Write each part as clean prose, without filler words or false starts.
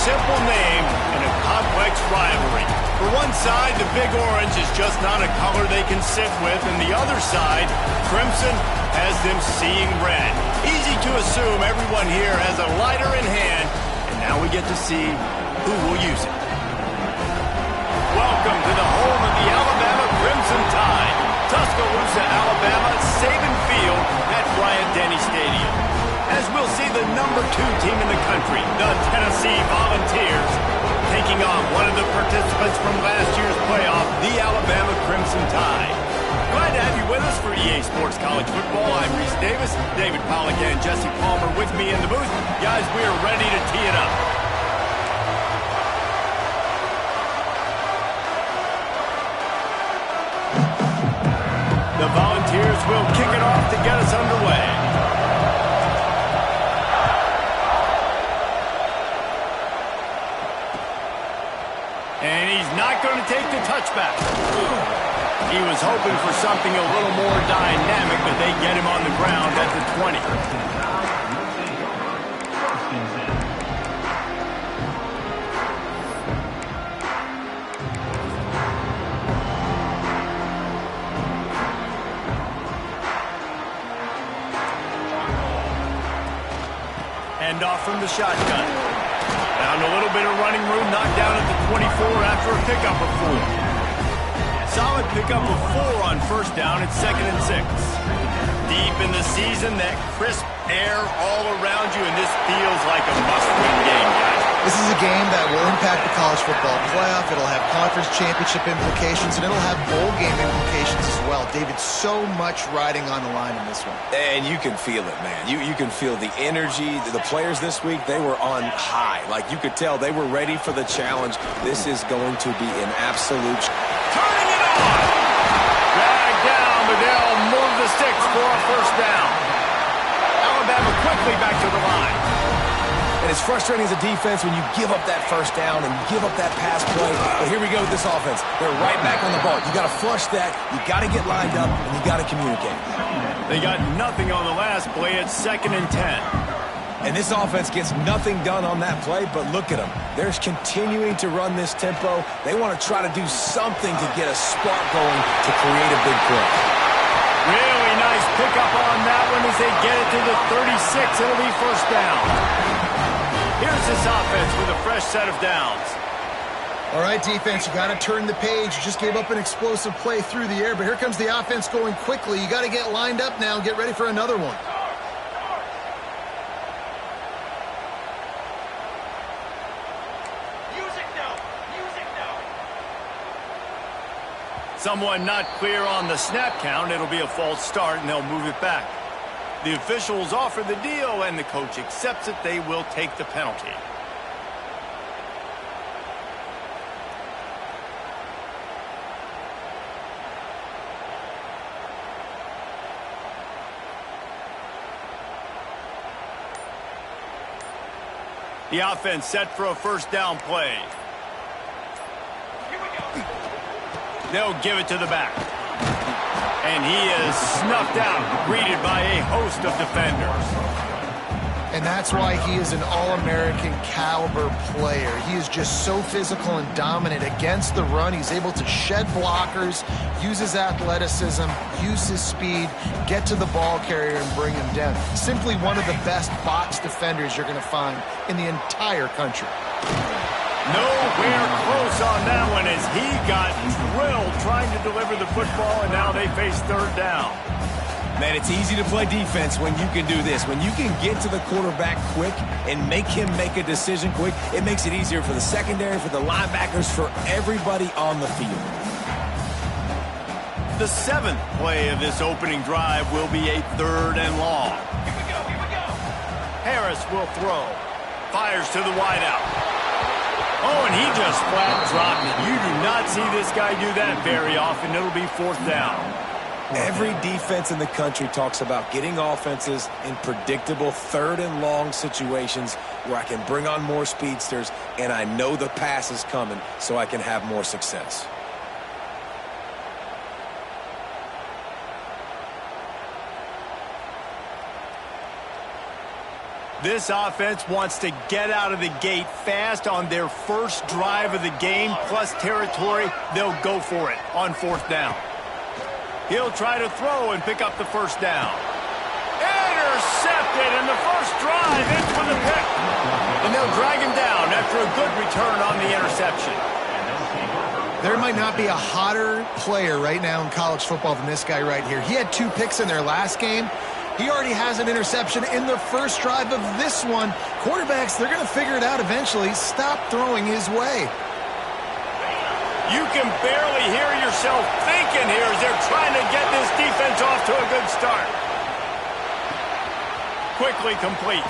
simple name in a complex rivalry. For one side, the Big Orange is just not a color they can sit with, and the other side, Crimson, has them seeing red. Easy to assume everyone here has a lighter in hand, and now we get to see who will use it. Welcome to the home of the Alabama Crimson Tide, Tuscaloosa, Alabama, Saban Field at Bryant-Denny Stadium. As we'll see the #2 team in the country, the Tennessee Volunteers, taking on one of the participants from last year's playoff, the Alabama Crimson Tide. Glad to have you with us for EA Sports College Football. I'm Reese Davis, David Pollack and Jesse Palmer with me in the booth. Guys, we are ready to tee it up. The Volunteers will kick it off to get us underway. And he's not going to take the touchback. He was hoping for something a little more dynamic, but they get him on the ground at the 20. Hand off from the shotgun. Found a little bit of running room, knocked down at the 24 after a pickup of 4. Solid pickup of 4 on first down at 2nd and 6. Deep in the season, that crisp air all around you, and this feels like a must-win game, guys. This is a game that will impact the college football playoff. It'll have conference championship implications, and it'll have bowl game implications as well. David, so much riding on the line in this one. And you can feel it, man. You can feel the energy. The players this week, they were on high. Like, you could tell they were ready for the challenge. This is going to be an absolute... Turning it on! Drag down, but they'll move the sticks for a first down. Alabama quickly back to the line. And it's frustrating as a defense when you give up that first down and you give up that pass play. But here we go with this offense. They're right back on the ball. You got to flush that. You got to get lined up, and you got to communicate. They got nothing on the last play at 2nd and 10. And this offense gets nothing done on that play, but look at them. They're continuing to run this tempo. They want to try to do something to get a spark going to create a big play. Really nice pickup on that one as they get it to the 36. It'll be first down. Here's this offense with a fresh set of downs. All right, defense, you got to turn the page. You just gave up an explosive play through the air, but here comes the offense going quickly. You got to get lined up now and get ready for another one. Someone not clear on the snap count. It'll be a false start, and they'll move it back. The officials offer the deal, and the coach accepts it. They will take the penalty. The offense set for a first down play. They'll give it to the back. And he is snuffed out, greeted by a host of defenders. And that's why he is an All-American caliber player. He is just so physical and dominant against the run. He's able to shed blockers, use his athleticism, use his speed, get to the ball carrier and bring him down. Simply one of the best box defenders you're going to find in the entire country. Nowhere close on that one as he got drilled trying to deliver the football, and now they face third down. Man, it's easy to play defense when you can do this. When you can get to the quarterback quick and make him make a decision quick, it makes it easier for the secondary, for the linebackers, for everybody on the field. The 7th play of this opening drive will be a 3rd and long. Here we go. Harris will throw. Fires to the wideout. Oh, and he just flat dropped it. You do not see this guy do that very often. It'll be 4th down. Every defense in the country talks about getting offenses in predictable 3rd and long situations where I can bring on more speedsters and I know the pass is coming so I can have more success. This offense wants to get out of the gate fast on their first drive of the game, plus territory. They'll go for it on 4th down. He'll try to throw and pick up the first down. Intercepted in the first drive, in for the pick. And they'll drag him down after a good return on the interception. There might not be a hotter player right now in college football than this guy right here. He had 2 picks in their last game. He already has an interception in the first drive of this one. Quarterbacks, they're going to figure it out eventually. Stop throwing his way. You can barely hear yourself thinking here as they're trying to get this defense off to a good start. Quickly complete.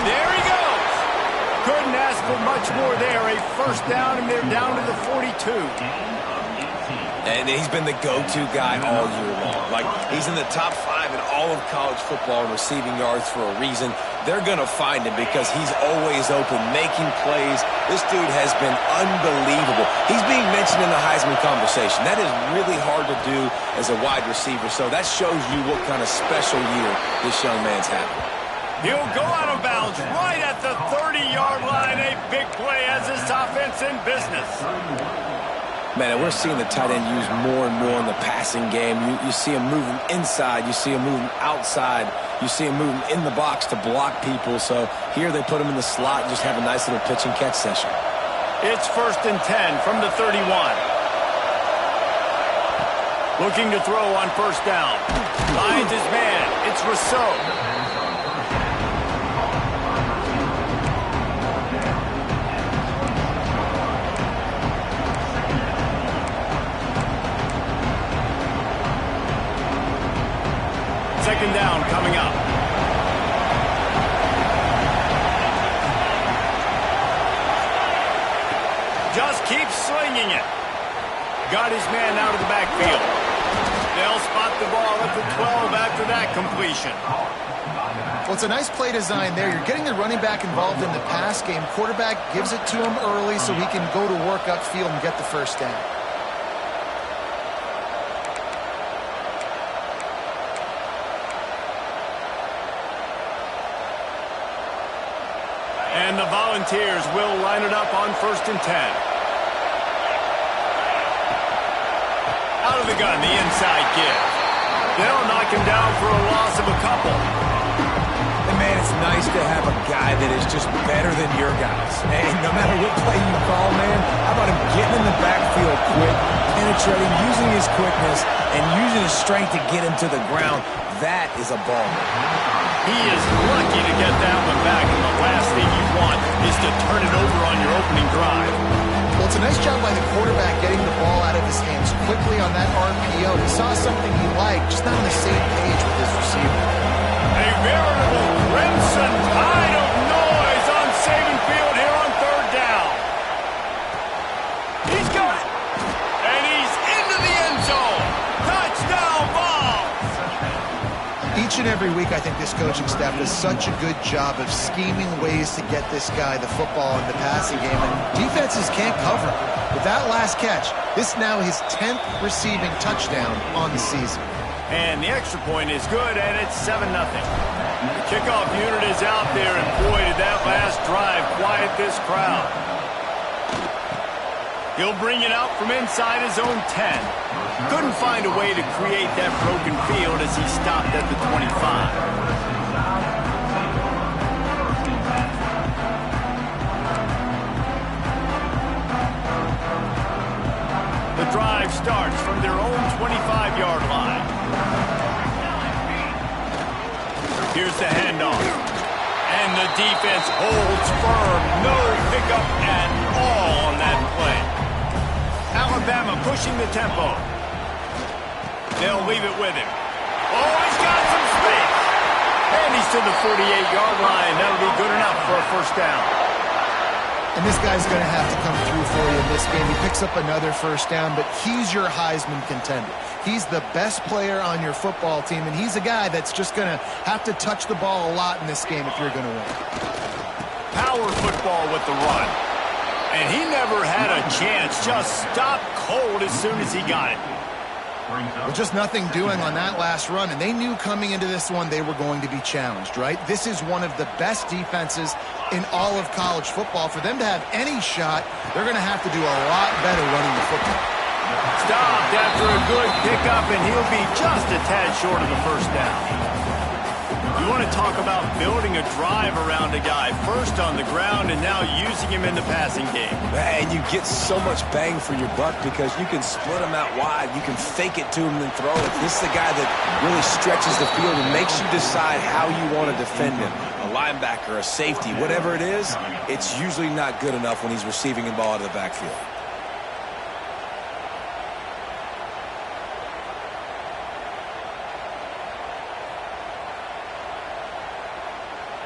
There he goes. Couldn't ask for much more there. A first down, and they're down to the 42. And he's been the go-to guy all year long. Like, he's in the top 5 in all of college football in receiving yards for a reason. They're going to find him because he's always open, making plays. This dude has been unbelievable. He's being mentioned in the Heisman conversation. That is really hard to do as a wide receiver. So that shows you what kind of special year this young man's having. He'll go out of bounds right at the 30-yard line. A big play as this offense in business. Man, we're seeing the tight end used more and more in the passing game. You see him moving inside. You see him moving outside. You see him moving in the box to block people. So here they put him in the slot and just have a nice little pitch and catch session. It's 1st and 10 from the 31. Looking to throw on 1st down. Finds his man. It's Rousseau. Second down coming up. Just keep slinging it. Got his man out of the backfield. They'll spot the ball at the 12 after that completion. Well, it's a nice play design there. You're getting the running back involved in the pass game. Quarterback gives it to him early so he can go to work upfield and get the first down. And the Volunteers will line it up on 1st and 10. Out of the gun, the inside give. They'll knock him down for a loss of a couple. And man, it's nice to have a guy that is just better than your guys. And no matter what play you call, man, how about him getting in the backfield quick, penetrating, using his quickness, and using his strength to get him to the ground. That is a ball. He is lucky to get that one back, and the last thing you want is to turn it over on your opening drive. Well, it's a nice job by the quarterback getting the ball out of his hands quickly on that RPO. He saw something he liked, just not on the same page with his receiver. A veritable crimson tide of noise on Saban Field here on 3rd down. He's got it, and he's into the end zone. Touchdown ball. Each and every week, I think this coaching staff does such a good job of scheming ways to get this guy the football in the passing game, and defenses can't cover. With that last catch, this now his 10th receiving touchdown on the season. And the extra point is good, and it's 7-0. The kickoff unit is out there, and boy, did that last drive quiet this crowd. He'll bring it out from inside his own 10. Couldn't find a way to create that broken field as he stopped at the 25. The drive starts from their own 25-yard line. Here's the handoff. And the defense holds firm. No pickup at all on that play. Alabama pushing the tempo. They'll leave it with him. Oh, he's got some space. And he's to the 48-yard line. That'll be good enough for a first down. And this guy's going to have to come through for you in this game. He picks up another first down, but he's your Heisman contender. He's the best player on your football team, and he's a guy that's just going to have to touch the ball a lot in this game if you're going to win. Power football with the run. And he never had a chance. Just stopped cold as soon as he got it. Well, just nothing doing on that last run, and they knew coming into this one they were going to be challenged, right? This is one of the best defenses in all of college football. For them to have any shot, they're going to have to do a lot better running the football. Stopped after a good pickup, and he'll be just a tad short of the first down. You want to talk about building a drive around a guy, first on the ground and now using him in the passing game. And you get so much bang for your buck because you can split him out wide. You can fake it to him and throw it. This is the guy that really stretches the field and makes you decide how you want to defend him. A linebacker, a safety, whatever it is, it's usually not good enough when he's receiving the ball out of the backfield.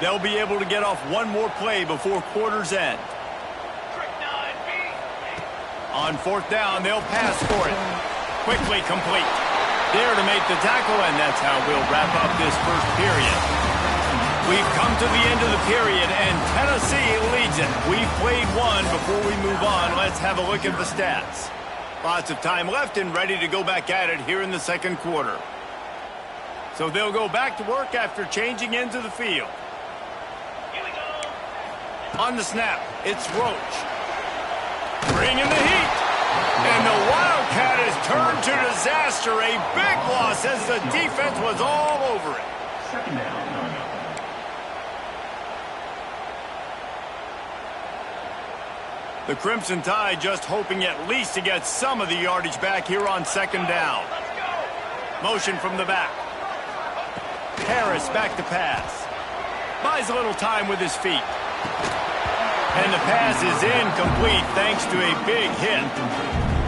They'll be able to get off one more play before quarter's end. On fourth down, they'll pass for it. Quickly complete. There to make the tackle, and that's how we'll wrap up this first period. We've come to the end of the period, and Tennessee leads it. We've played one. Before we move on, let's have a look at the stats. Lots of time left and ready to go back at it here in the second quarter. So they'll go back to work after changing into the field. On the snap, it's Roach. Bringing the heat. And the Wildcat has turned to disaster. A big loss as the defense was all over it. Second down. The Crimson Tide just hoping at least to get some of the yardage back here on second down. Motion from the back. Harris back to pass. Buys a little time with his feet. And the pass is incomplete thanks to a big hit.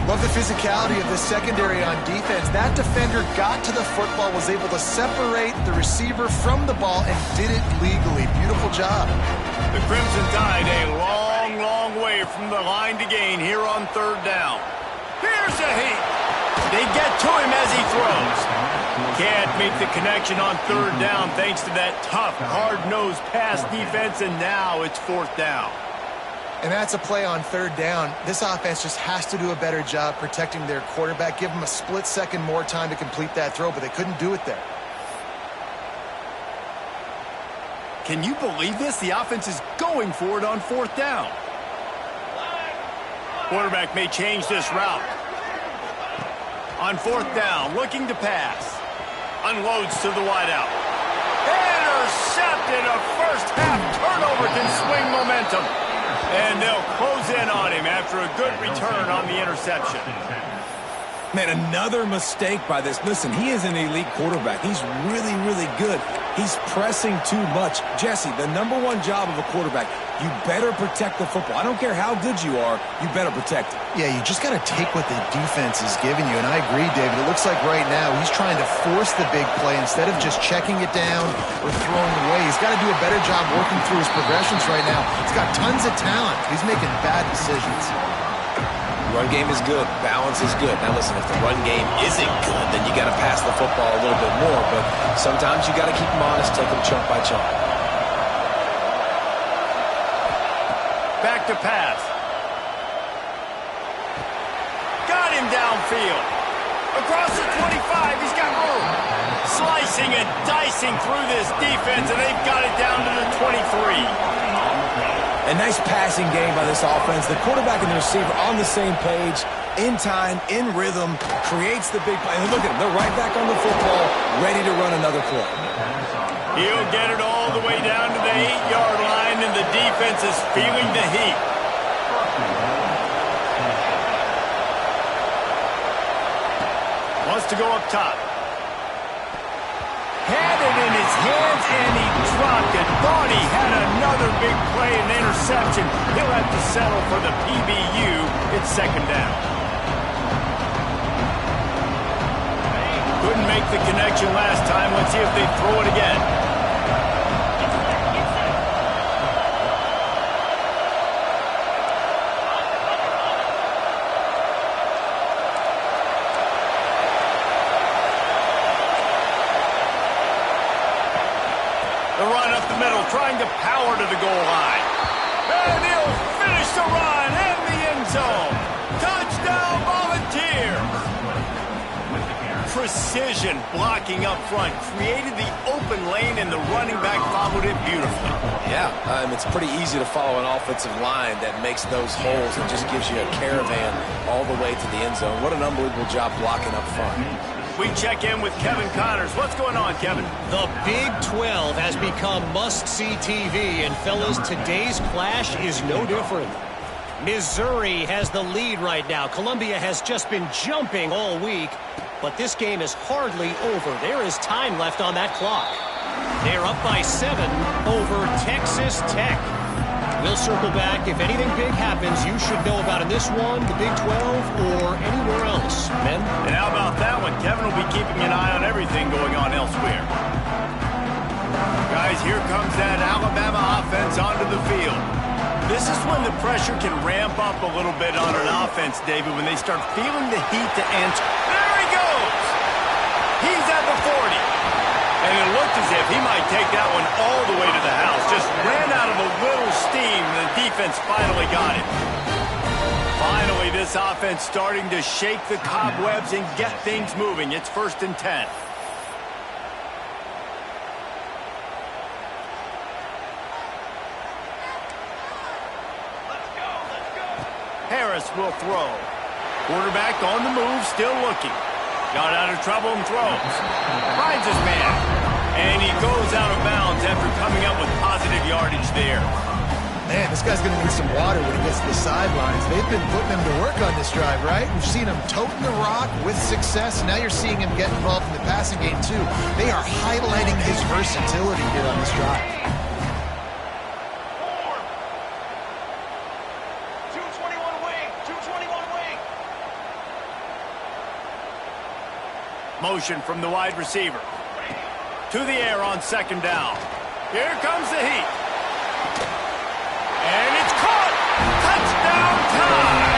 Love the physicality of this secondary on defense. That defender got to the football, was able to separate the receiver from the ball, and did it legally. Beautiful job. The Crimson Tide a long, long way from the line to gain here on third down. Here's a heat. They get to him as he throws. Can't make the connection on third down thanks to that tough, hard-nosed pass defense, and now it's fourth down. And that's a play on third down. This offense just has to do a better job protecting their quarterback. Give them a split second more time to complete that throw, but they couldn't do it there. Can you believe this? The offense is going for it on fourth down. Quarterback may change this route. On fourth down, looking to pass. Unloads to the wideout. Intercepted. A first-half turnover can swing momentum. And they'll close in on him after a good return on the interception. Man, another mistake by this. Listen, he is an elite quarterback. He's really, really good. He's pressing too much. Jesse, the number one job of a quarterback, you better protect the football. I don't care how good you are, you better protect it. Yeah, you just got to take what the defense is giving you. And I agree, David. It looks like right now he's trying to force the big play instead of just checking it down or throwing away. He's got to do a better job working through his progressions right now. He's got tons of talent. He's making bad decisions. Run game is good. Balance is good. Now listen, if the run game isn't good, then you got to pass the football a little bit more. But sometimes you got to keep them honest, take them chunk by chunk. Back to pass. Got him downfield. Across the 25, he's got room. Slicing and dicing through this defense, and they've got it down to the 23. A nice passing game by this offense. The quarterback and the receiver on the same page, in time, in rhythm, creates the big play. And look at them, they're right back on the football, ready to run another play. He'll get it all the way down to the 8-yard line, and the defense is feeling the heat. Wants to go up top. Had it in his hands, and he dropped it. Thought he had another big play and interception. He'll have to settle for the PBU. It's second down. Couldn't make the connection last time. Let's see if they throw it again. The run up the middle, trying to power to the goal line. And he'll finish the run in the end zone. Touchdown, Volunteers. precision blocking up front, created the open lane, and the running back followed it beautifully. Yeah, it's pretty easy to follow an offensive line that makes those holes and just gives you a caravan all the way to the end zone. What an unbelievable job blocking up front. We check in with Kevin Connors. What's going on, Kevin? The Big 12 has become must-see TV, and fellas, today's clash is no different. Missouri has the lead right now. Columbia has just been jumping all week, but this game is hardly over. There is time left on that clock. They're up by 7 over Texas Tech. We'll circle back. If anything big happens, you should know about in this one, the Big 12, or anywhere else. Men? And how about that one? Kevin will be keeping an eye on everything going on elsewhere. Guys, here comes that Alabama offense onto the field. This is when the pressure can ramp up a little bit on an offense, David, when they start feeling the heat to answer. There he goes! He's at the 40. And it looked as if he might take that one all the way to the house. Just ran out of a little steam, and the defense finally got it. Finally, this offense starting to shake the cobwebs and get things moving. It's 1st and 10. Harris will throw. Quarterback on the move, still looking. Got out of trouble and throws. Finds his man. And he goes out of bounds after coming up with positive yardage there. Man, this guy's going to need some water when he gets to the sidelines. They've been putting him to work on this drive, right? We've seen him toting the rock with success. Now you're seeing him get involved in the passing game, too. They are highlighting his versatility here on this drive. Motion from the wide receiver. To the air on 2nd down. Here comes the heat. And it's caught! Touchdown time!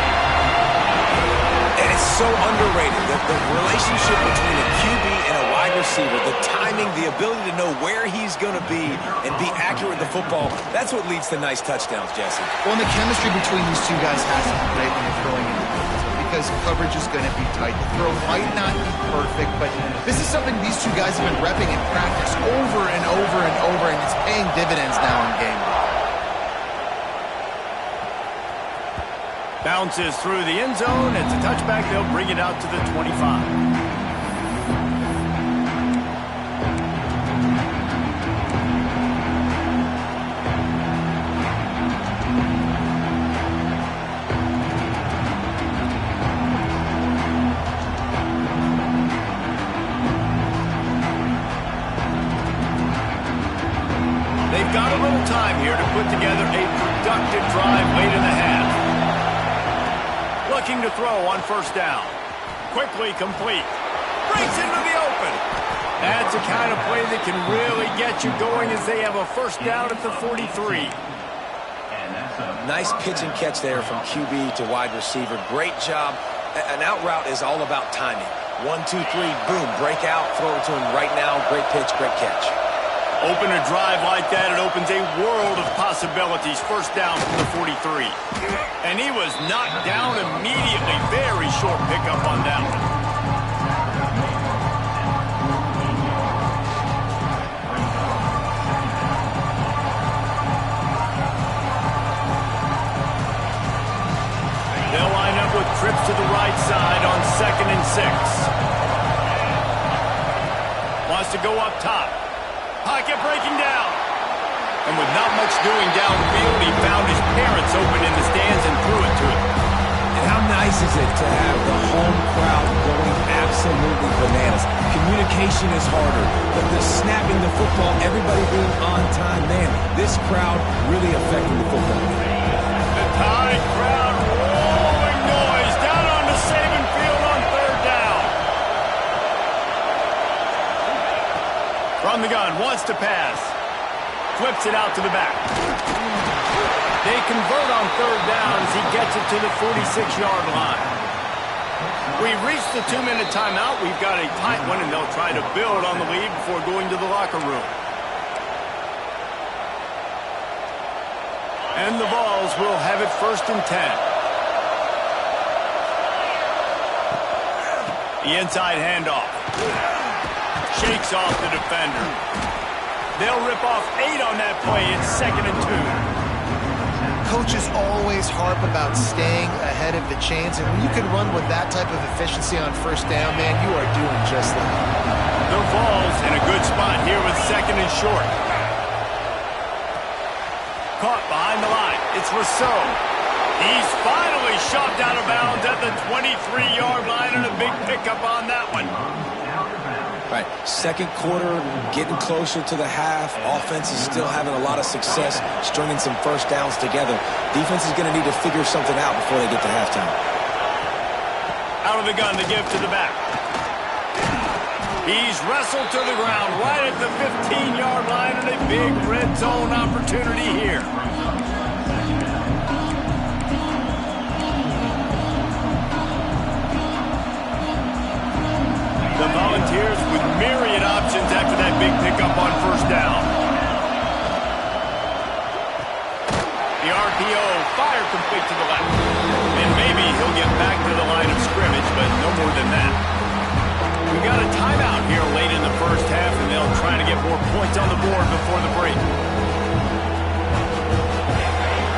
And it's so underrated. The relationship between a QB and a wide receiver, the timing, the ability to know where he's going to be and be accurate with the football, that's what leads to nice touchdowns, Jesse. Well, and the chemistry between these two guys has to be great when you're throwing in the field, because coverage is going to be tight. The throw might not be perfect, but this is something these two guys have been repping in practice over and over and over, and it's paying dividends now in game day. Bounces through the end zone. It's a touchback. They'll bring it out to the 25. They've got a little time here to put together a productive drive late in the half. Looking to throw on 1st down. Quickly complete. Breaks into the open. That's the kind of play that can really get you going as they have a 1st down at the 43. Nice pitch and catch there from QB to wide receiver. Great job. An out route is all about timing. 1, 2, 3, boom, break out, throw it to him right now. Great pitch, great catch. Open a drive like that, it opens a world of possibilities. 1st down from the 43. And he was knocked down immediately. Very short pickup on that one. They'll line up with trips to the right side on 2nd and 6. Wants to go up top. Pocket breaking down. And with not much doing downfield, he found his parents open in the stands and threw it to him. And how nice is it to have the home crowd going absolutely bananas? Communication is harder. The snapping the football, everybody being on time. Man, this crowd really affecting the football game. The Tide crowd rolling noise down on the Saban field on 3rd down. From the gun, wants to pass. Flips it out to the back. They convert on 3rd down as he gets it to the 46-yard line. We've reached the 2-minute timeout. We've got a tight one, and they'll try to build on the lead before going to the locker room. And the Vols will have it 1st and 10. The inside handoff. Shakes off the defender. They'll rip off 8 on that play. It's 2nd and 2. Coaches always harp about staying ahead of the chains, and when you can run with that type of efficiency on 1st down, man, you are doing just that. The Vols in a good spot here with 2nd and short. Caught behind the line. It's Rousseau. He's finally shoved out of bounds at the 23-yard line, and a big pickup on that one. Right, 2nd quarter, getting closer to the half. Offense is still having a lot of success stringing some 1st downs together. Defense is going to need to figure something out before they get to halftime. Out of the gun to give to the back. He's wrestled to the ground right at the 15-yard line, and a big red zone opportunity here. The Volunteers with myriad options after that big pickup on 1st down. The RPO fired complete to the left. And maybe he'll get back to the line of scrimmage, but no more than that. We got a timeout here late in the 1st half, and they'll try to get more points on the board before the break.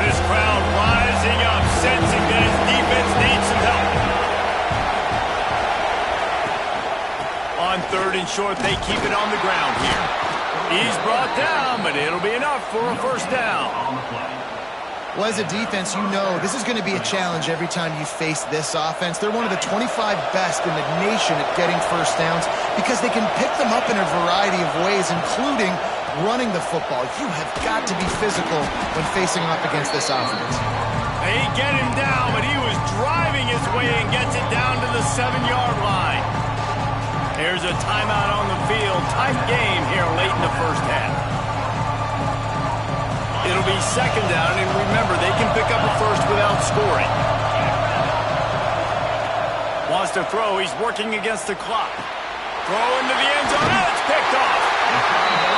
This crowd rising up, sensing that his defense needs some help. On 3rd and short, they keep it on the ground here. He's brought down, but it'll be enough for a 1st down. Well, as a defense, you know this is going to be a challenge every time you face this offense. They're one of the 25 best in the nation at getting 1st downs because they can pick them up in a variety of ways, including running the football. You have got to be physical when facing off against this offense. They get him down, but he was driving his way and gets it down to the 7-yard line. There's a timeout on the field. Tight game here late in the 1st half. It'll be 2nd down, and remember, they can pick up a 1st without scoring. Wants to throw. He's working against the clock. Throw into the end zone. Oh, it's picked off.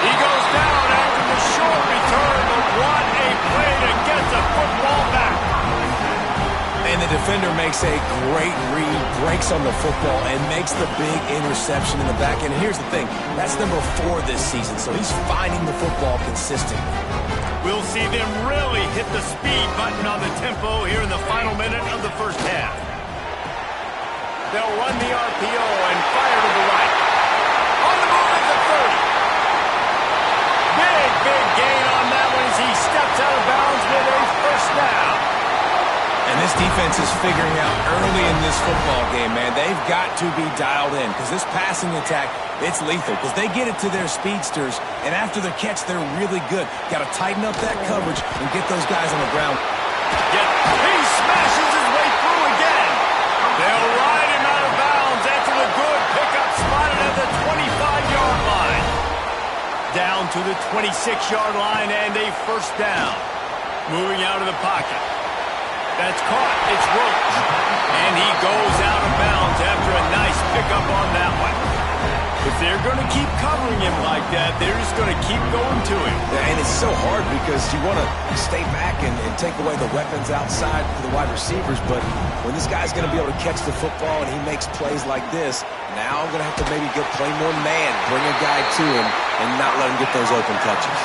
He goes down after the short return, but what a play to get the football back. And the defender makes a great read, breaks on the football, and makes the big interception in the back end. And here's the thing, that's number 4 this season, so he's finding the football consistently. We'll see them really hit the speed button on the tempo here in the final minute of the 1st half. They'll run the RPO and fire to the right. On the move at the 30. Big gain on that one as he steps out of bounds with a 1st down. And this defense is figuring out early in this football game, man, they've got to be dialed in because this passing attack, it's lethal because they get it to their speedsters, and after the catch, they're really good. Got to tighten up that coverage and get those guys on the ground. He smashes his way through again. They'll ride him out of bounds after the good pickup spotted at the 25-yard line. Down to the 26-yard line and a 1st down. Moving out of the pocket. That's caught. It's Roach. And he goes out of bounds after a nice pickup on that one. If they're going to keep covering him like that, they're just going to keep going to him. Yeah, and it's so hard because you want to stay back and take away the weapons outside for the wide receivers, but when this guy's going to be able to catch the football and he makes plays like this, now I'm going to have to maybe play more man, bring a guy to him, and not let him get those open touches.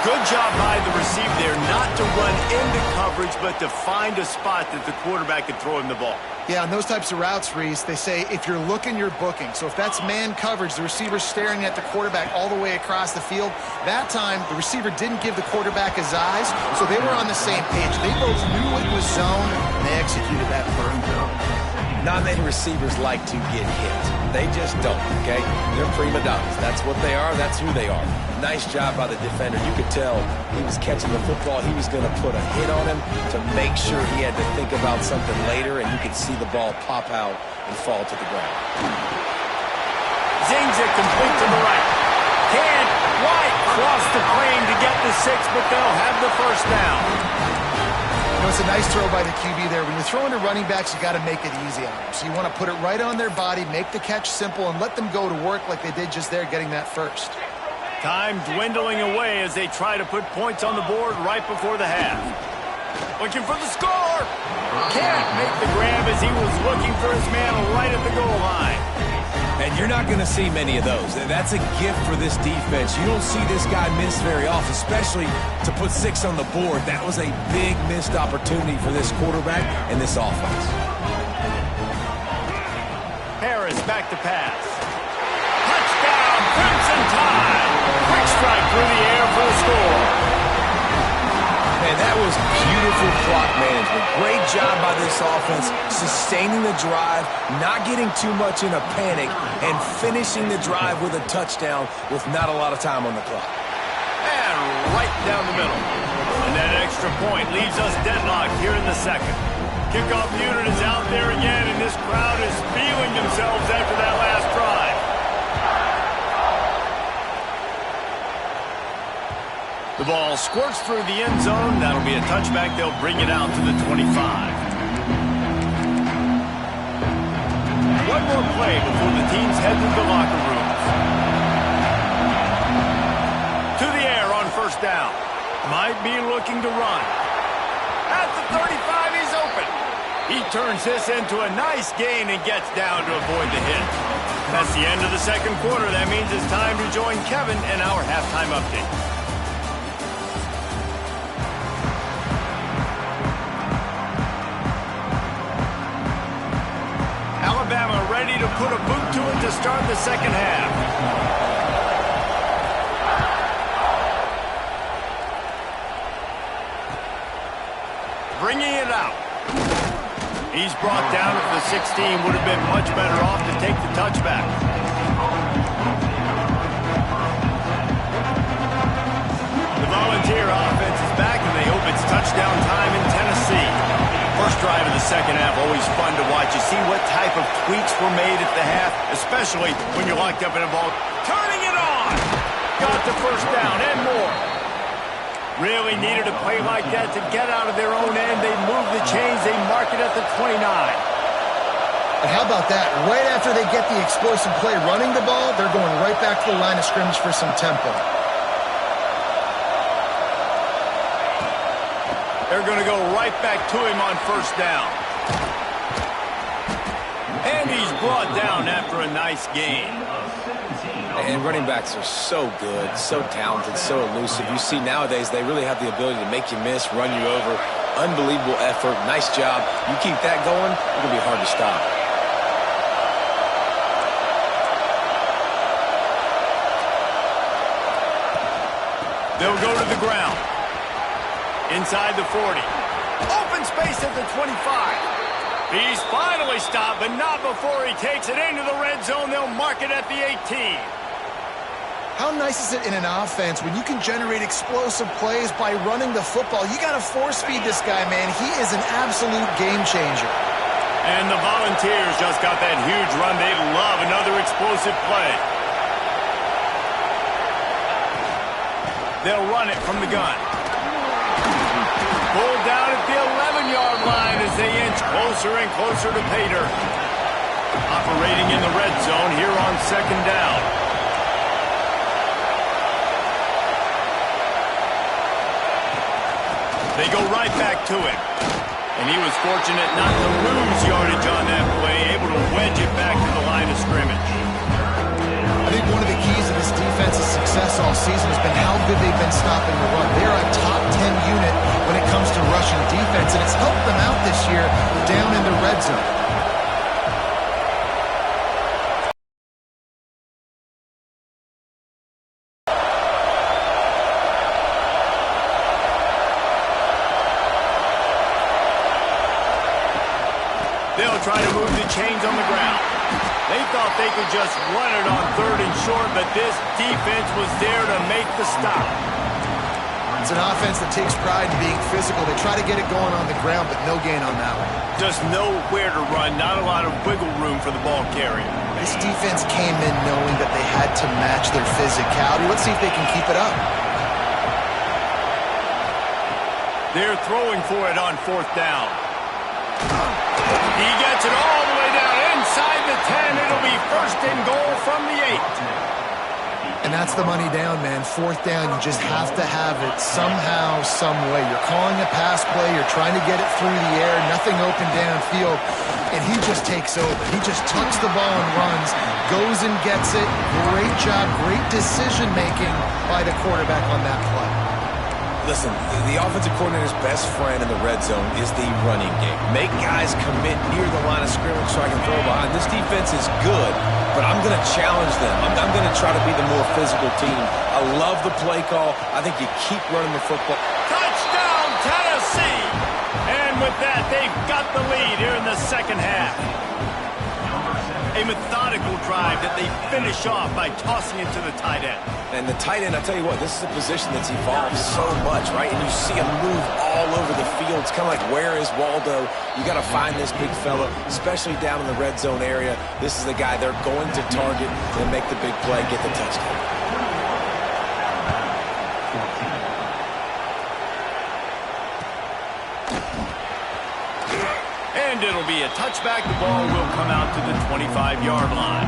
Good job by the receiver there not to run into coverage, but to find a spot that the quarterback can throw him the ball. Yeah, on those types of routes, Reese, they say if you're looking, you're booking. So if that's man coverage, the receiver's staring at the quarterback all the way across the field. That time, the receiver didn't give the quarterback his eyes, so they were on the same page. They both knew it was zone, and they executed that perfectly. Not many receivers like to get hit. They just don't, okay? They're prima donnas. That's what they are. That's who they are. Nice job by the defender. You could tell he was catching the football. He was going to put a hit on him to make sure he had to think about something later, and you could see the ball pop out and fall to the ground. Zings it complete to the right. Can't quite cross the plane to get the 6, but they'll have the 1st down. You know, it's a nice throw by the QB there. When you're throwing to running backs, you got to make it easy on them. So you want to put it right on their body, make the catch simple, and let them go to work like they did just there, getting that 1st. Time dwindling away as they try to put points on the board right before the half. Looking for the score. Can't make the grab as he was looking for his man right at the goal line. And you're not going to see many of those. That's a gift for this defense. You don't see this guy miss very often, especially to put 6 on the board. That was a big missed opportunity for this quarterback and this offense. Harris back to pass. Touchdown, Crimson Tide. Quick strike through the air for the score. Man, that was beautiful clock management. Great job by this offense, sustaining the drive, not getting too much in a panic, and finishing the drive with a touchdown with not a lot of time on the clock. And right down the middle. And that extra point leaves us deadlocked here in the second. Kickoff unit is out there again, and this crowd is feeling themselves after that last drive. The ball squirts through the end zone. That'll be a touchback. They'll bring it out to the 25. One more play before the teams head to the locker rooms. To the air on first down. Might be looking to run. At the 35, he's open. He turns this into a nice gain and gets down to avoid the hit. That's the end of the second quarter. That means it's time to join Kevin in our halftime update. Alabama ready to put a boot to it to start the second half. Bringing it out. He's brought down at the 16. Would have been much better off to take the touchback. The Volunteer offense is back, and they hope it's touchdown time in Tennessee. First drive of the second half, always fun to watch. You see what type of tweaks were made at the half, especially when you're locked up in a ball. Turning it on! Got the first down and more. Really needed a play like that to get out of their own end. They move the chains. They mark it at the 29. And how about that? Right after they get the explosive play running the ball, they're going right back to the line of scrimmage for some tempo. They're going to go right back to him on first down. And he's brought down after a nice gain. And running backs are so good, so talented, so elusive. You see nowadays they really have the ability to make you miss, run you over. Unbelievable effort. Nice job. You keep that going, it's going to be hard to stop. They'll go to the ground. Inside the 40. Open space at the 25. He's finally stopped, but not before he takes it into the red zone. They'll mark it at the 18. How nice is it in an offense when you can generate explosive plays by running the football? You got to force feed this guy, man. He is an absolute game changer. And the Volunteers just got that huge run. They love another explosive play. They'll run it from the gun. Pulled down at the 11-yard line as they inch closer and closer to pay dirt. Operating in the red zone here on second down. They go right back to him. And he was fortunate not to lose yardage on that play, able to wedge it back to the line of scrimmage. I think one of the keys of this defense's success all season has been how good they've been stopping the run. They're a top 10 unit when it comes to rushing defense, and it's helped them out this year down in the red zone. They'll try to move the chains on the ground. They thought they could just run it on third and short, but this defense was there to make the stop. It's an offense that takes pride in being physical. They try to get it going on the ground, but no gain on that one. Just nowhere to run, not a lot of wiggle room for the ball carrier. This defense came in knowing that they had to match their physicality. Let's see if they can keep it up. They're throwing for it on fourth down. He gets it all the way down inside the 10. It'll be first and goal from the 8. And that's the money down, man. Fourth down, you just have to have it somehow, some way. You're calling a pass play. You're trying to get it through the air. Nothing open downfield. and he just takes over. He just tucks the ball and runs, goes and gets it. Great job, great decision-making by the quarterback on that play. Listen, the offensive coordinator's best friend in the red zone is the running game. Make guys commit near the line of scrimmage so I can throw behind. This defense is good, but I'm going to challenge them. I'm going to try to be the more physical team. I love the play call. I think you keep running the football. Touchdown, Tennessee! And with that, they've got the lead here in the second half. A methodical drive that they finish off by tossing it to the tight end. And the tight end, I tell you what, this is a position that's evolved so much, right? And you see him move all over the field. It's kind of like, where is Waldo? You got to find this big fella, especially down in the red zone area. This is the guy they're going to target and make the big play, get the touchdown. And it'll be a touchback. The ball will come out to the 25-yard line.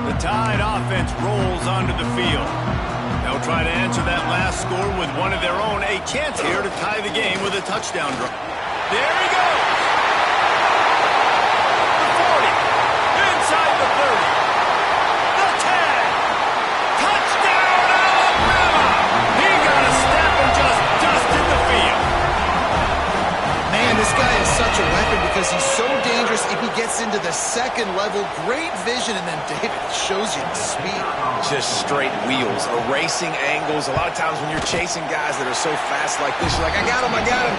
The Tide offense rolls onto the field. They'll try to answer that last score with one of their own. A chance here to tie the game with a touchdown drive. There he goes. The 40. Inside the 30. The 10. Touchdown, Alabama! He got a step and just dusted the field. Man, this guy is such a weapon because he's so dangerous if he gets into the second level. Great vision, and then David shows you the speed. Just straight wheels, erasing angles. A lot of times when you're chasing guys that are so fast like this, you're like, I got him, I got him.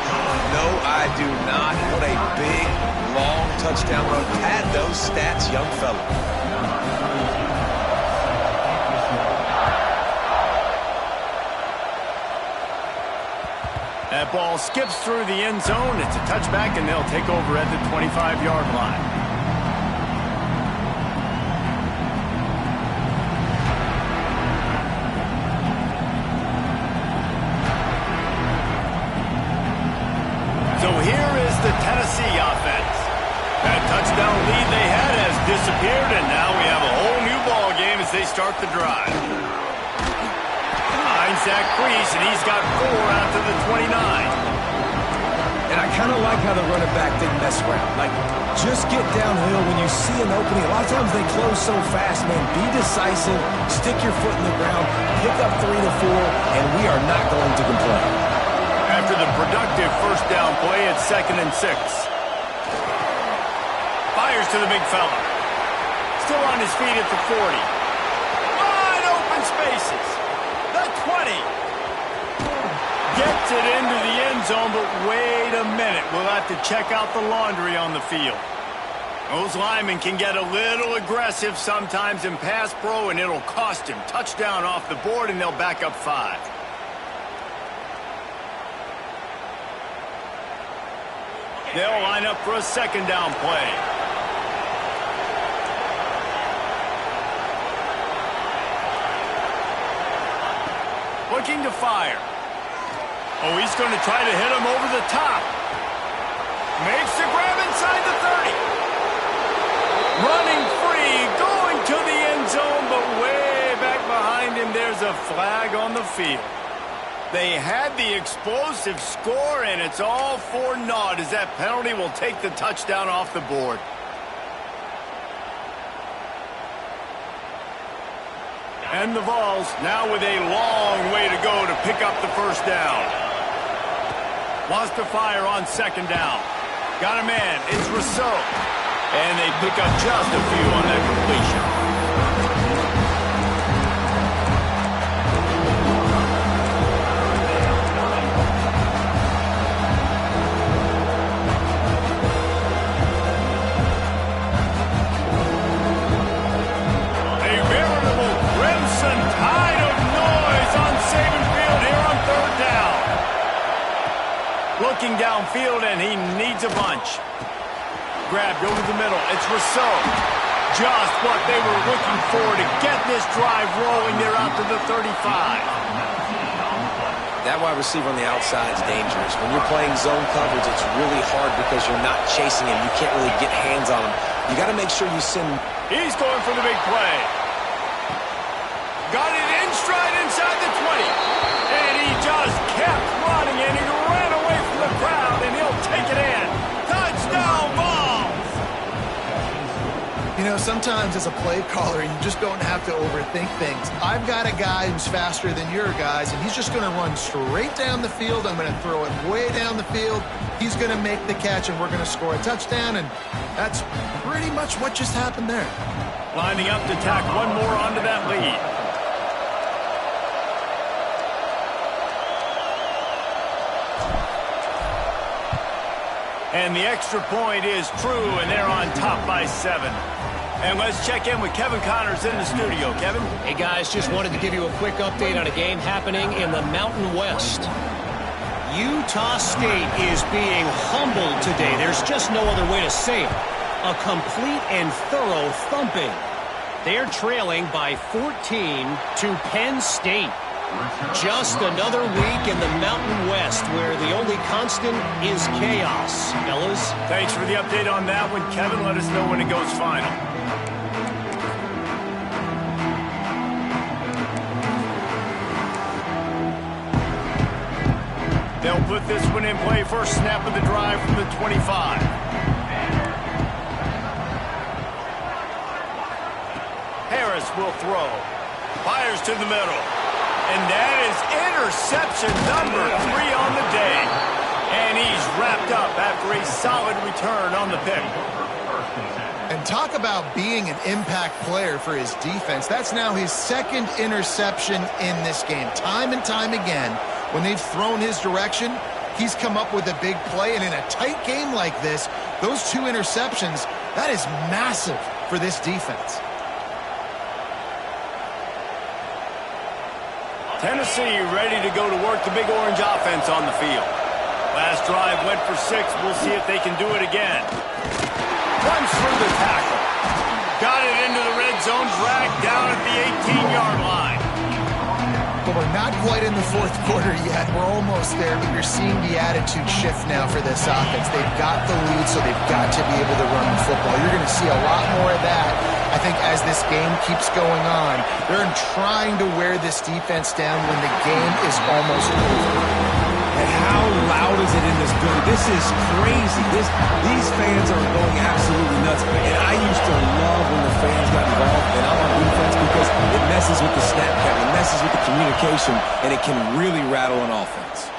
No, I do not. What a big, long touchdown run. Pad those stats, young fella. That ball skips through the end zone. It's a touchback, and they'll take over at the 25-yard line. So here is the Tennessee offense. That touchdown lead they had has disappeared, and now we have a whole new ball game as they start the drive. Zach Priest, and he's got 4 out to the 29. And I kind of like how the running back didn't mess around. Like, just get downhill when you see an opening. A lot of times they close so fast, man. Be decisive, stick your foot in the ground, pick up 3 to 4, and we are not going to complain. After the productive first down play, it's 2nd and 6. Fires to the big fella. Still on his feet at the 40. Wide open spaces. The 20. Gets it into the end zone, but wait a minute. We'll have to check out the laundry on the field. Those linemen can get a little aggressive sometimes in pass pro, and it'll cost him. Touchdown off the board, and they'll back up 5. They'll line up for a 2nd down play. Looking to fire. Oh, he's going to try to hit him over the top. Makes the grab inside the 30. Running free, going to the end zone, but way back behind him, there's a flag on the field. They had the explosive score, and it's all for naught as that penalty will take the touchdown off the board. And the Vols now with a long way to go to pick up the first down. Wants to fire on 2nd down. Got a man. It's Rousseau. And they pick up just a few on that completion. Looking downfield, and he needs a bunch. Grabbed over the middle. It's Rousseau. Just what they were looking for to get this drive rolling. They're out to the 35. That wide receiver on the outside is dangerous. When you're playing zone coverage, it's really hard because you're not chasing him. You can't really get hands on him. You got to make sure you send. He's going for the big play. Got it in stride and know, sometimes as a play caller, you just don't have to overthink things. I've got a guy who's faster than your guys, and he's just going to run straight down the field. I'm going to throw it way down the field. He's going to make the catch, and we're going to score a touchdown, and that's pretty much what just happened there. Lining up to tack one more onto that lead. And the extra point is true, and they're on top by 7. And let's check in with Kevin Connors in the studio. Kevin? Hey, guys, just wanted to give you a quick update on a game happening in the Mountain West. Utah State is being humbled today. There's just no other way to say it. A complete and thorough thumping. They're trailing by 14 to Penn State. Just another week in the Mountain West where the only constant is chaos. Fellas? Thanks for the update on that one, Kevin. Let us know when it goes final. They'll put this one in play. First snap of the drive from the 25. Harris will throw. Fires to the middle. And that is interception number 3 on the day. And he's wrapped up after a solid return on the pick. And talk about being an impact player for his defense. That's now his second interception in this game. Time and time again, when they've thrown his direction, he's come up with a big play. And in a tight game like this, those 2 interceptions, that is massive for this defense. Tennessee ready to go to work the Big Orange offense on the field. Last drive went for 6. We'll see if they can do it again. Runs through the tackle. Got it into the red zone, dragged down at the 18-yard line. But we're not quite in the fourth quarter yet. We're almost there, but you're seeing the attitude shift now for this offense. They've got the lead, so they've got to be able to run the football. You're going to see a lot more of that, I think, as this game keeps going on. They're trying to wear this defense down when the game is almost over. And how loud is it in this building? This is crazy. These fans are going absolutely nuts. And I used to love when the fans got involved, and I'm on defense because it messes with the snap count, it messes with the communication, and it can really rattle an offense.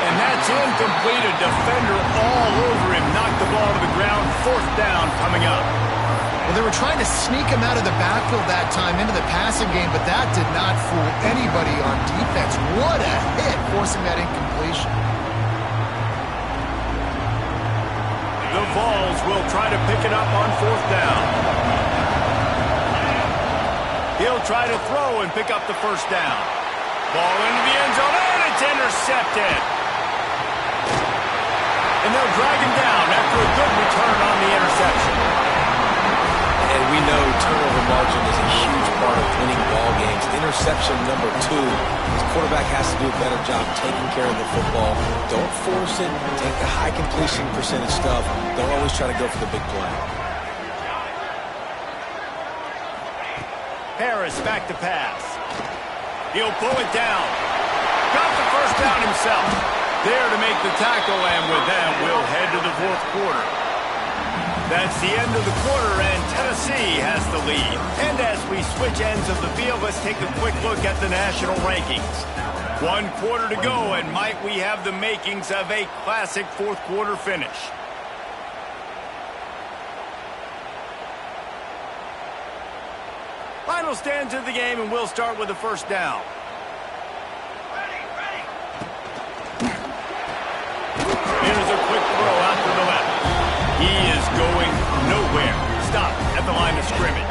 And that's incomplete. A defender all over him. Knocked the ball to the ground. 4th down coming up. Well, they were trying to sneak him out of the backfield that time into the passing game, but that did not fool anybody on defense. What a hit, forcing that incompletion. The Vols will try to pick it up on 4th down. He'll try to throw and pick up the 1st down. Ball into the end zone, and it's intercepted. And they'll drag him down after a good return on the interception. And we know turnover margin is a huge part of winning ball games. Interception number 2. His quarterback has to do a better job taking care of the football. Don't force it. Take the high completion percentage stuff. Don't always try to go for the big play. Harris back to pass. He'll pull it down. Got the 1st down himself. There to make the tackle, and with that, we'll head to the 4th quarter. That's the end of the quarter, and Tennessee has the lead. And as we switch ends of the field, let's take a quick look at the national rankings. 1 quarter to go, and might we have the makings of a classic 4th quarter finish. Final stands of the game, and we'll start with the 1st down. Here's a quick throw out to the left. He is going nowhere. Stop at the line of scrimmage.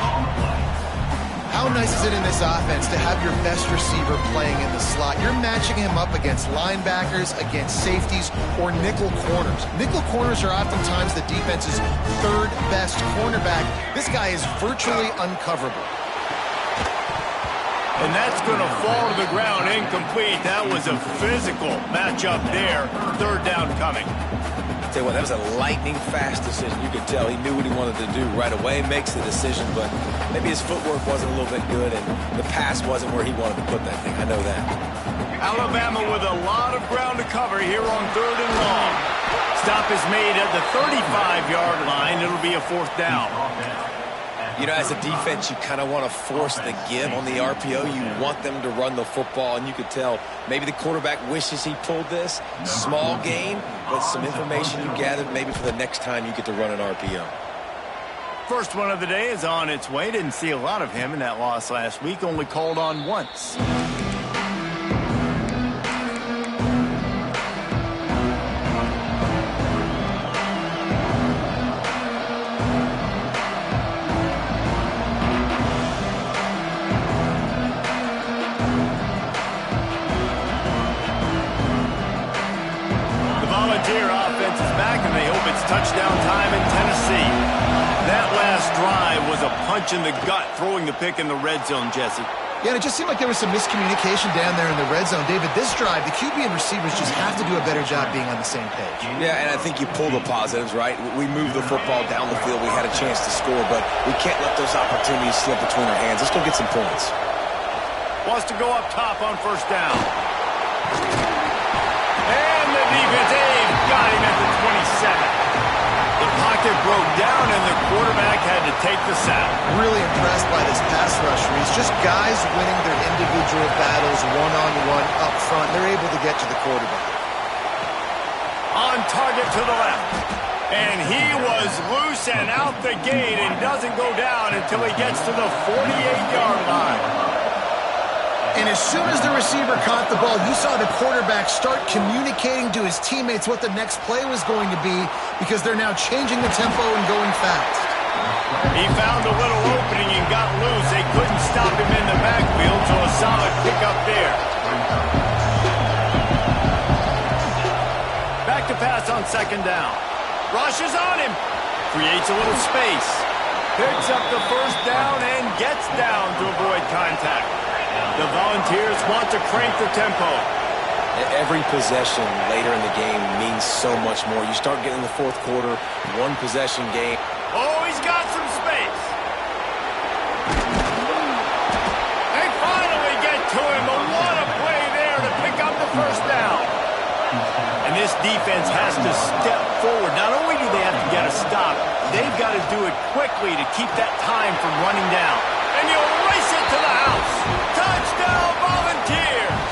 How nice is it in this offense to have your best receiver playing in the slot? You're matching him up against linebackers, against safeties, or nickel corners. Nickel corners are oftentimes the defense's 3rd best cornerback. This guy is virtually uncoverable. And that's going to fall to the ground incomplete. That was a physical matchup there. 3rd down coming. Tell you what, that was a lightning-fast decision. You could tell he knew what he wanted to do right away, makes the decision, but maybe his footwork wasn't a little bit good, and the pass wasn't where he wanted to put that thing. I know that. Alabama with a lot of ground to cover here on 3rd and long. stop is made at the 35-yard line. It'll be a 4th down. You know, as a defense, you kind of want to force the give on the RPO. You want them to run the football, and you could tell maybe the quarterback wishes he pulled this. Small gain, but some information you gathered maybe for the next time you get to run an RPO. First one of the day is on its way. Didn't see a lot of him in that loss last week. Only called on once. Touchdown time in Tennessee. That last drive was a punch in the gut, throwing the pick in the red zone, Jesse. Yeah, and it just seemed like there was some miscommunication down there in the red zone. David, this drive, the QB and receivers just have to do a better job being on the same page. Yeah, and I think you pull the positives, right? We moved the football down the field. We had a chance to score, but we can't let those opportunities slip between our hands. Let's go get some points. Wants to go up top on 1st down. And the defense, got him at the 27. The pocket broke down, and the quarterback had to take the sack. Really impressed by this pass rush, Reese. Just guys winning their individual battles one-on-one up front. They're able to get to the quarterback. On target to the left. And he was loose and out the gate and doesn't go down until he gets to the 48-yard line. And as soon as the receiver caught the ball, you saw the quarterback start communicating to his teammates what the next play was going to be because they're now changing the tempo and going fast. He found a little opening and got loose. They couldn't stop him in the backfield, so a solid pickup there. Back to pass on 2nd down. Rushes on him. Creates a little space. Picks up the 1st down and gets down to avoid contact. The Volunteers want to crank the tempo. Every possession later in the game means so much more. You start getting the 4th quarter, 1-possession game. Oh, he's got some space. They finally get to him, but what a play there to pick up the 1st down. And this defense has to step forward. Not only do they have to get a stop, they've got to do it quickly to keep that time from running down. And you'll race it to the house. Touchdown, Volunteers!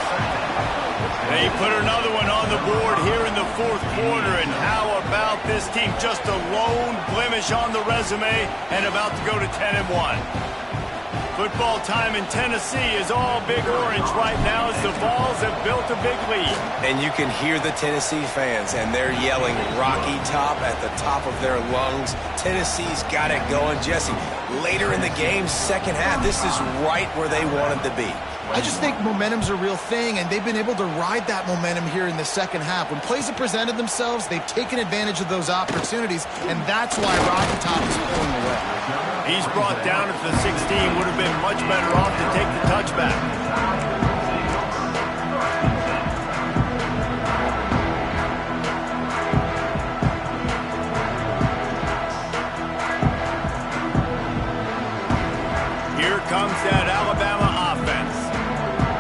They put another one on the board here in the 4th quarter, and how about this team? Just a lone blemish on the resume and about to go to 10-1. Football time in Tennessee is all Big Orange right now as the Vols have built a big lead. And you can hear the Tennessee fans, and they're yelling Rocky Top at the top of their lungs. Tennessee's got it going. Jesse, later in the game, 2nd half, this is right where they wanted to be. I just think momentum's a real thing, and they've been able to ride that momentum here in the 2nd half. When plays have presented themselves, they've taken advantage of those opportunities, and that's why Rocky Top is pulling away. He's brought down at the 16. Would have been much better off to take the touchback. Here comes that Alabama offense.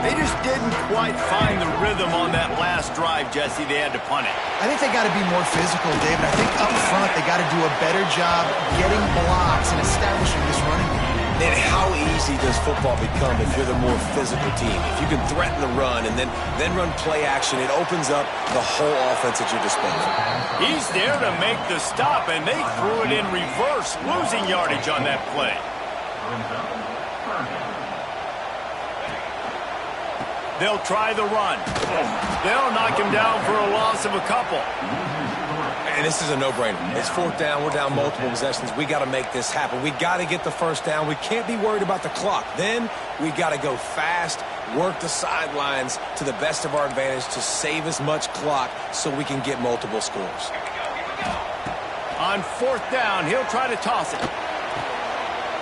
They just didn't quite find the rhythm on that last drive, Jesse. They had to punt it. I think they got to be more physical, David. I think up front they got to do a better job getting blocks and establishing this running game. And how easy does football become if you're the more physical team? If you can threaten the run and then run play action, it opens up the whole offense at your disposal. He's there to make the stop, and they threw it in reverse, losing yardage on that play. They'll try the run. They'll knock him down for a loss of a couple. And this is a no-brainer. It's 4th down. We're down multiple possessions. We got to make this happen. We got to get the 1st down. We can't be worried about the clock. Then we got to go fast, work the sidelines to the best of our advantage to save as much clock so we can get multiple scores. On 4th down, he'll try to toss it.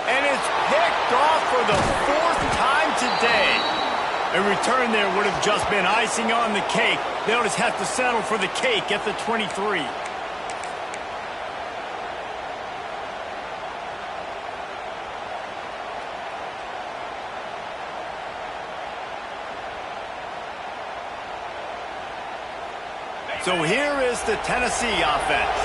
And it's picked off for the 4th time today. A return there would have just been icing on the cake. They'll just have to settle for the cake at the 23. So here is the Tennessee offense.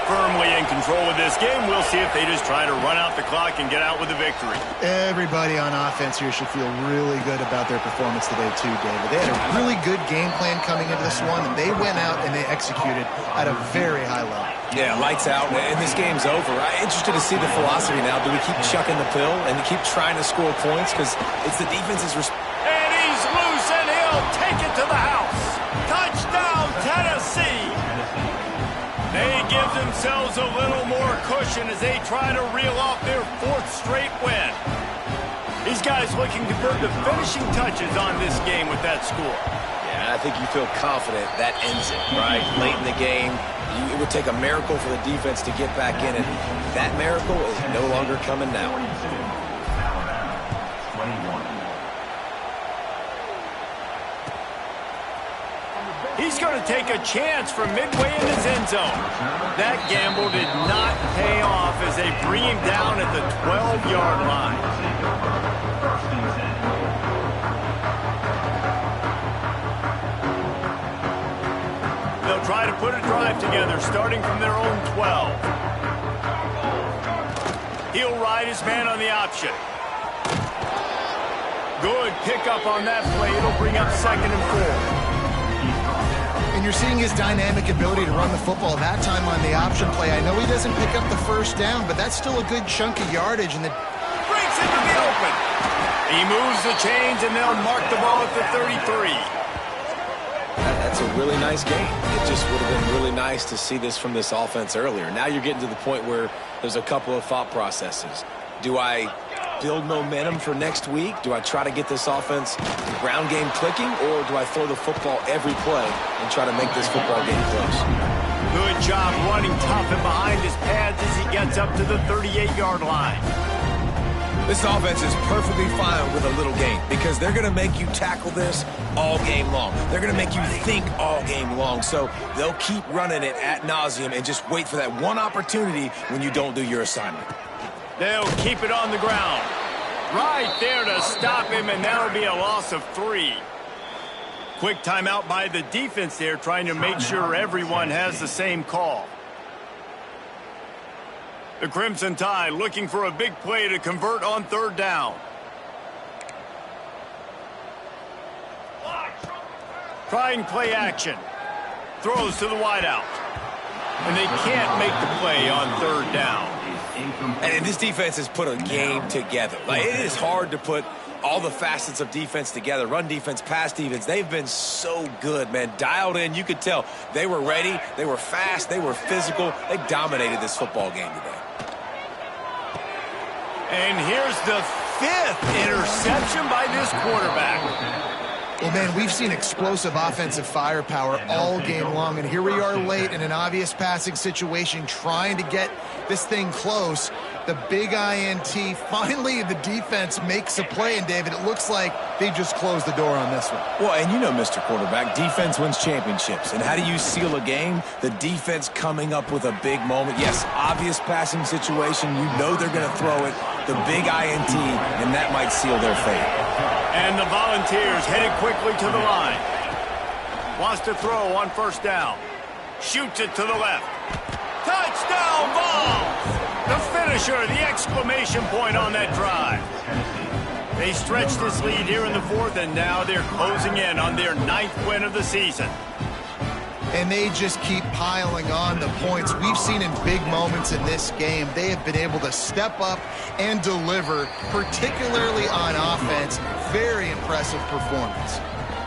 Firmly in control of this game. We'll see if they just try to run out the clock and get out with a victory. Everybody on offense here should feel really good about their performance today too, David. They had a really good game plan coming into this one, and they went out and they executed at a very high level. Yeah, lights out, and this game's over. I'm interested to see the philosophy now. Do we keep chucking the pill and keep trying to score points? Because it's the defense's responsibility. And he's loose, and he'll take it to the house. Touchdown, Tennessee! They give themselves a little more cushion as they try to reel off their 4th straight win. These guys looking to put the finishing touches on this game with that score. Yeah, I think you feel confident that ends it, right? Late in the game, it would take a miracle for the defense to get back in it. That miracle is no longer coming now. He's going to take a chance from midway in his end zone. That gamble did not pay off as they bring him down at the 12-yard line. They'll try to put a drive together starting from their own 12. He'll ride his man on the option. Good pickup on that play. It'll bring up 2nd and 4. And you're seeing his dynamic ability to run the football that time on the option play. I know he doesn't pick up the first down, but that's still a good chunk of yardage. And breaks into the open. He moves the chains, and they'll mark the ball at the 33. That's a really nice game. It just would have been really nice to see this from this offense earlier. Now you're getting to the point where there's a couple of thought processes. Do I build momentum for next week? Do I try to get this offense, the ground game clicking, or do I throw the football every play and try to make this football game close? Good job running tough and behind his pads as he gets up to the 38-yard line. This offense is perfectly fine with a little game because they're going to make you tackle this all game long. They're going to make you think all game long. So they'll keep running it ad nauseum and just wait for that one opportunity when you don't do your assignment. They'll keep it on the ground. Right there to stop him, and that'll be a loss of 3. Quick timeout by the defense there, trying to make sure everyone has the same call. The Crimson Tide looking for a big play to convert on 3rd down. Trying play action. Throws to the wideout. And they can't make the play on 3rd down. And this defense has put a game together. Like, it is hard to put all the facets of defense together. Run defense, pass defense. They've been so good, man. Dialed in. You could tell they were ready. They were fast. They were physical. They dominated this football game today. And here's the 5th interception by this quarterback. Well, man, we've seen explosive offensive firepower all game long, and here we are late in an obvious passing situation trying to get this thing close. The big INT, finally the defense makes a play, and David, it looks like they just closed the door on this one. Well, and you know, Mr. Quarterback, defense wins championships. And how do you seal a game? The defense coming up with a big moment. Yes, obvious passing situation. You know they're going to throw it. The big INT, and that might seal their fate. And the Volunteers headed quickly to the line. Wants to throw on 1st down. Shoots it to the left. Touchdown Vols! The finisher, the exclamation point on that drive. They stretched this lead here in the 4th, and now they're closing in on their 9th win of the season. And they just keep piling on the points. We've seen in big moments in this game, they have been able to step up and deliver, particularly on offense. Very impressive performance.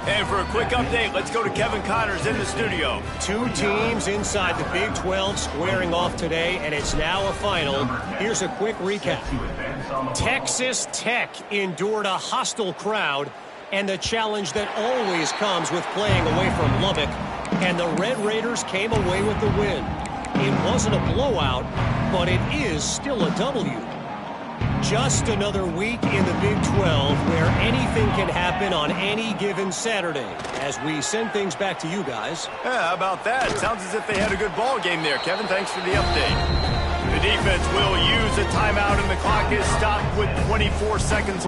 And for a quick update, let's go to Kevin Connors in the studio. 2 teams inside the Big 12 squaring off today, and it's now a final. Here's a quick recap. Texas Tech endured a hostile crowd and the challenge that always comes with playing away from Lubbock, and the Red Raiders came away with the win. It wasn't a blowout, but it is still a W. Just another week in the Big 12 where anything can happen on any given Saturday. As we send things back to you guys. Yeah, how about that? Sounds as if they had a good ball game there, Kevin. Thanks for the update. The defense will use a timeout, and the clock is stopped with 24 seconds.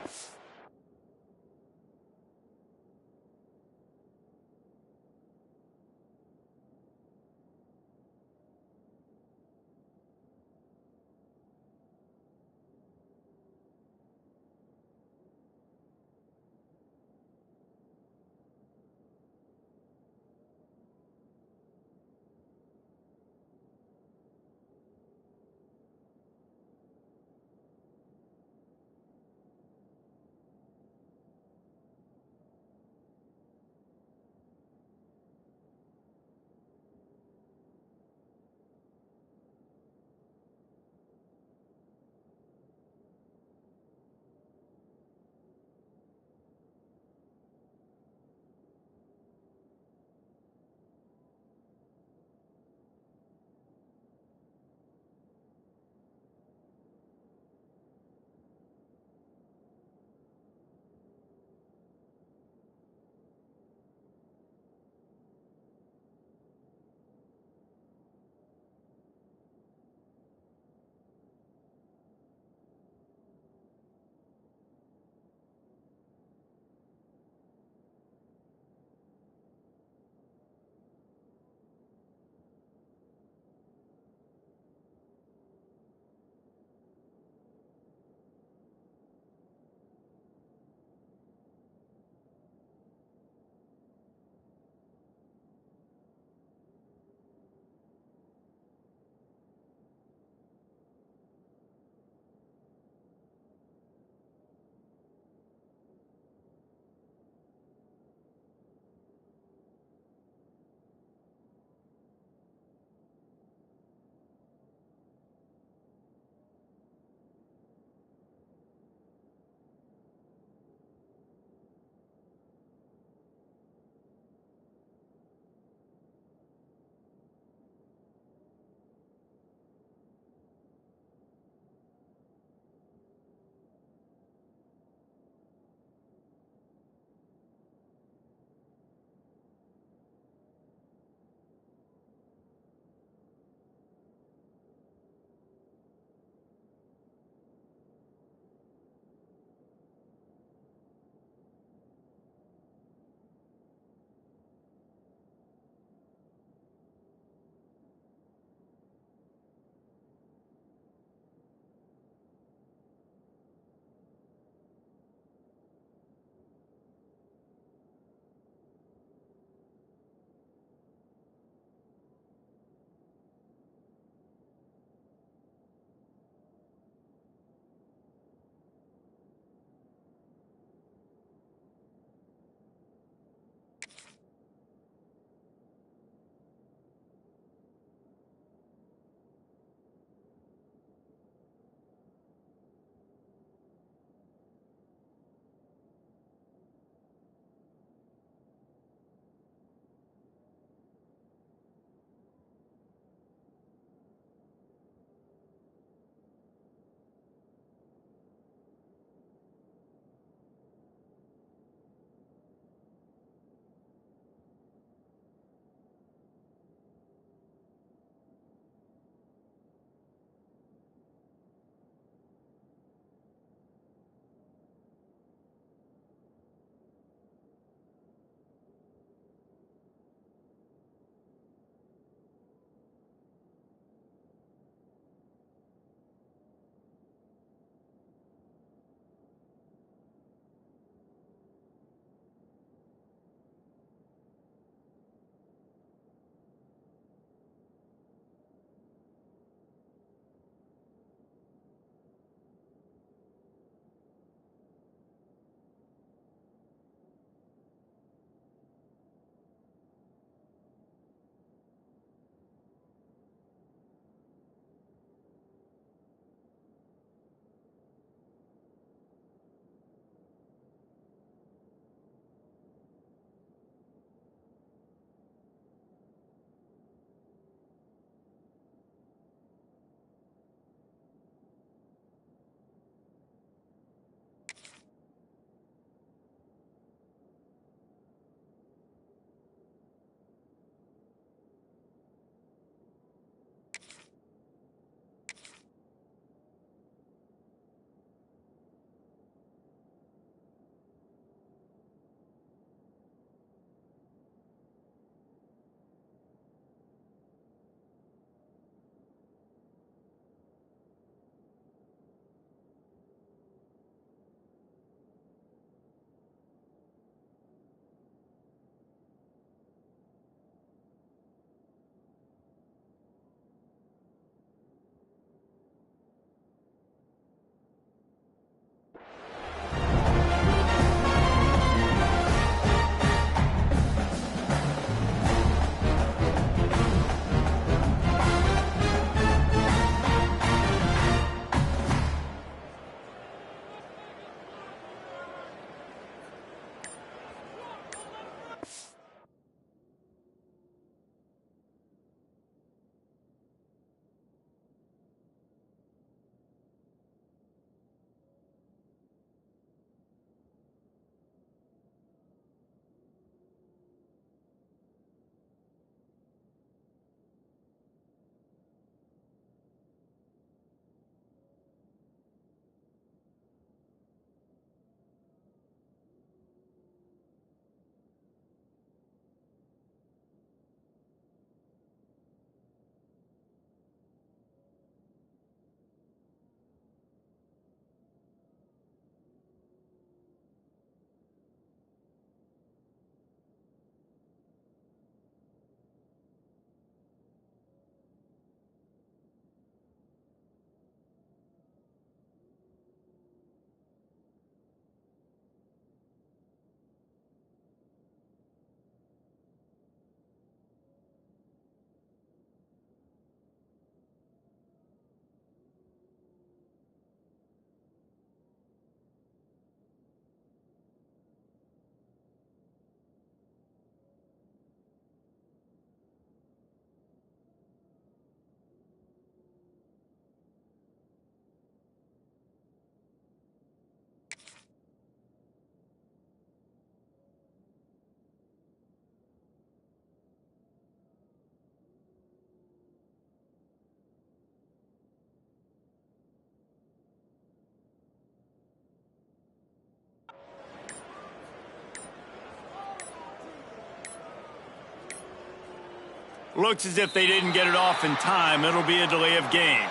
Looks as if they didn't get it off in time. It'll be a delay of game.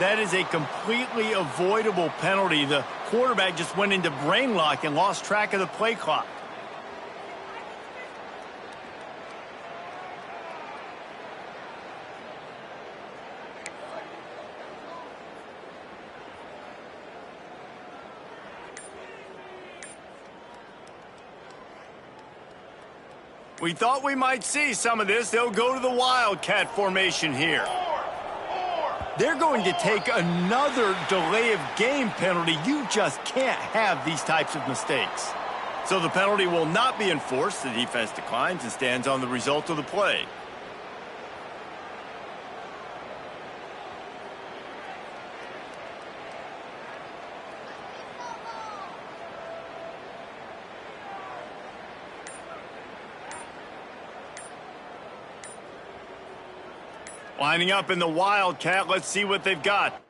That is a completely avoidable penalty. The quarterback just went into brain lock and lost track of the play clock. We thought we might see some of this. They'll go to the Wildcat formation here. They're going to take another delay of game penalty. You just can't have these types of mistakes. So the penalty will not be enforced. The defense declines and stands on the result of the play. Lining up in the Wildcat, let's see what they've got.